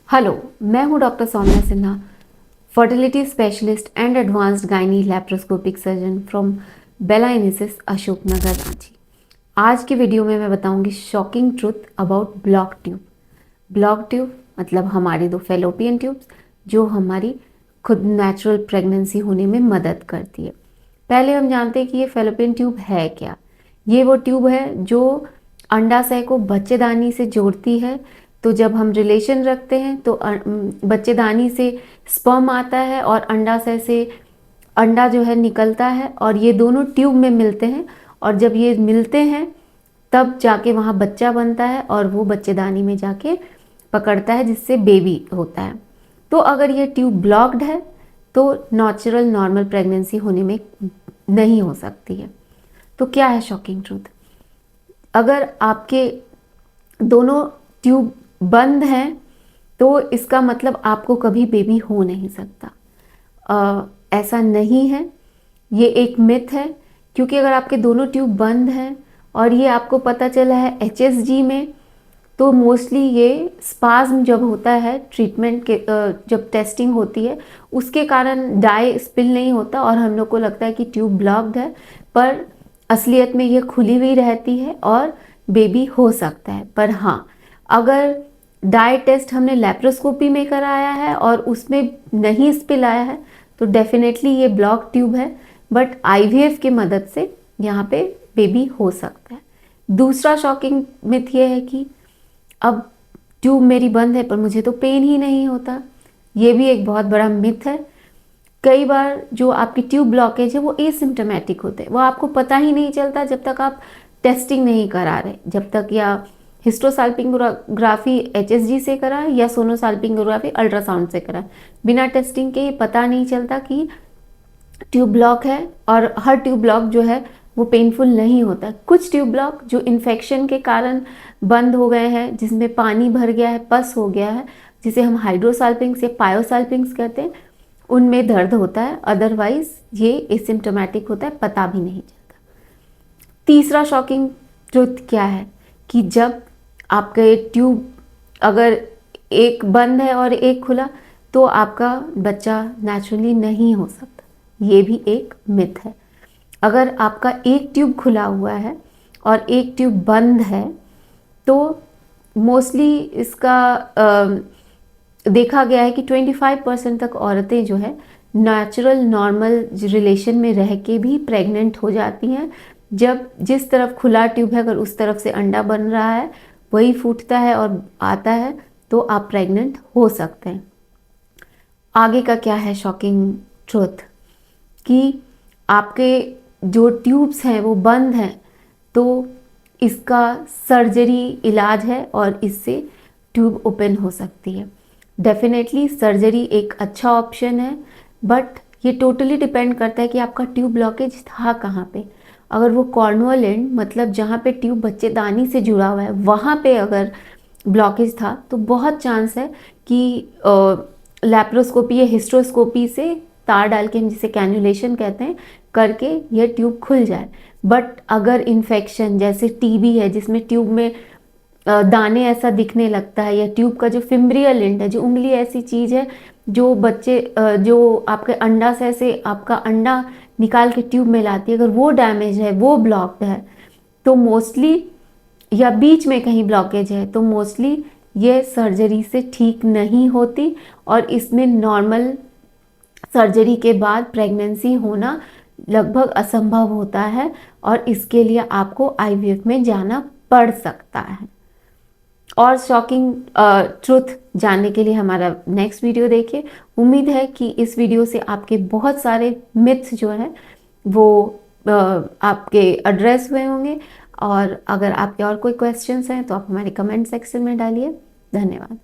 Hello, मैं हूं doctor Saumya Sinha, fertility specialist and advanced gynae laparoscopic surgeon from बेला इनिसिस अशोकनगर रांची। आज की वीडियो में मैं बताऊंगी shocking truth about block tube. Block tube मतलब हमारी दो फेलोपियन ट्यूब्स जो हमारी खुद नेचुरल प्रेगनेंसी होने में मदद करती है। पहले हम जानते हैं कि ये फेलोपियन ट्यूब है क्या। ये वो ट्यूब है जो अंडाशय को बच्चेदानी से जोड़ती है। तो जब हम रिलेशन रखते हैं तो बच्चेदानी से स्पर्म आता है और अंडाशय से अंडा जो है निकलता है और ये दोनों ट्यूब में मिलते हैं। और जब ये मिलते हैं तब जाके वहाँ बच्चा बनता है और वो बच्चेदानी में जाके पकड़ता है जिससे बेबी होता है। तो अगर ये ट्यूब ब्लॉक्ड है तो नेचुरल नॉर्मल प्रेगनेंसी होने में नहीं हो सकती है। तो क्या है शॉकिंग ट्रूथ? अगर आपके दोनों ट्यूब बंद हैं तो इसका मतलब आपको कभी बेबी हो नहीं सकता। ऐसा नहीं है, ये एक मिथ है। क्योंकि अगर आपके दोनों ट्यूब बंद हैं और ये आपको पता चला है HSG में, तो मोस्टली ये स्पाज्म जब होता है ट्रीटमेंट के जब टेस्टिंग होती है उसके कारण डाई स्पिल नहीं होता और हम लोग को लगता है कि ट्यूब ब्लॉक्ड है, पर असलियत में ये खुली हुई रहती है और बेबी हो सकता है। पर हाँ, अगर डाई टेस्ट हमने लैप्रोस्कोपी में कराया है और उसमें नहीं स्पिल आया है तो डेफिनेटली ये ब्लॉक ट्यूब है। बट IVF की मदद से यहाँ पे बेबी हो सकता है। दूसरा शॉकिंग मिथ ये है कि अब ट्यूब मेरी बंद है पर मुझे तो पेन ही नहीं होता। ये भी एक बहुत बड़ा मिथ है। कई बार जो आपकी ट्यूब ब्लॉकेज है वो एसिम्टोमेटिक होते हैं, वो आपको पता ही नहीं चलता जब तक आप टेस्टिंग नहीं करा रहे। जब तक या हिस्टोसाल्पिंगोग्राफी HSG से करा या सोनोसाल्पिंगोग्राफी अल्ट्रासाउंड से करा, बिना टेस्टिंग के पता नहीं चलता कि ट्यूब ब्लॉक है। और हर ट्यूब ब्लॉक जो है वो पेनफुल नहीं होता। कुछ ट्यूब ब्लॉक जो इन्फेक्शन के कारण बंद हो गए हैं, जिसमें पानी भर गया है, पस हो गया है, जिसे हम हाइड्रोसाल्पिंग्स या पायोसाल्पिंग्स कहते हैं, उनमें दर्द होता है। अदरवाइज ये एसिम्टोमेटिक होता है, पता भी नहीं चलता। तीसरा शॉकिंग ट्रुथ क्या है कि जब आपके ट्यूब अगर एक बंद है और एक खुला तो आपका बच्चा नेचुरली नहीं हो सकता। ये भी एक मिथ है। अगर आपका एक ट्यूब खुला हुआ है और एक ट्यूब बंद है तो मोस्टली इसका देखा गया है कि 25% तक औरतें जो है नेचुरल नॉर्मल रिलेशन में रह के भी प्रेग्नेंट हो जाती हैं। जब जिस तरफ खुला ट्यूब है अगर उस तरफ से अंडा बन रहा है, वही फूटता है और आता है तो आप प्रेग्नेंट हो सकते हैं। आगे का क्या है शॉकिंग ट्रुथ कि आपके जो ट्यूब्स हैं वो बंद हैं तो इसका सर्जरी इलाज है और इससे ट्यूब ओपन हो सकती है। डेफिनेटली सर्जरी एक अच्छा ऑप्शन है, बट ये टोटली डिपेंड करता है कि आपका ट्यूब ब्लॉकेज था कहाँ पे। अगर वो कॉर्नुअल एंड मतलब जहाँ पे ट्यूब बच्चेदानी से जुड़ा हुआ है वहाँ पे अगर ब्लॉकेज था तो बहुत चांस है कि लैप्रोस्कोपी या हिस्ट्रोस्कोपी से तार डाल के, हम जिसे कैन्युलेशन कहते हैं, करके यह ट्यूब खुल जाए। बट अगर इन्फेक्शन जैसे TB है जिसमें ट्यूब में दाने ऐसा दिखने लगता है, या ट्यूब का जो फिम्ब्रियल एंड है, जो उंगली ऐसी चीज़ है जो जो आपके अंडाशय से आपका अंडा निकाल के ट्यूब में लाती है, अगर वो डैमेज है, वो ब्लॉक्ड है तो मोस्टली, या बीच में कहीं ब्लॉकेज है तो मोस्टली ये सर्जरी से ठीक नहीं होती और इसमें नॉर्मल सर्जरी के बाद प्रेगनेंसी होना लगभग असंभव होता है और इसके लिए आपको IVF में जाना पड़ सकता है। और शॉकिंग ट्रुथ जानने के लिए हमारा नेक्स्ट वीडियो देखिए। उम्मीद है कि इस वीडियो से आपके बहुत सारे मिथ्स जो है वो आपके एड्रेस हुए होंगे। और अगर आपके और कोई क्वेश्चंस हैं तो आप हमारे कमेंट सेक्शन में डालिए। धन्यवाद।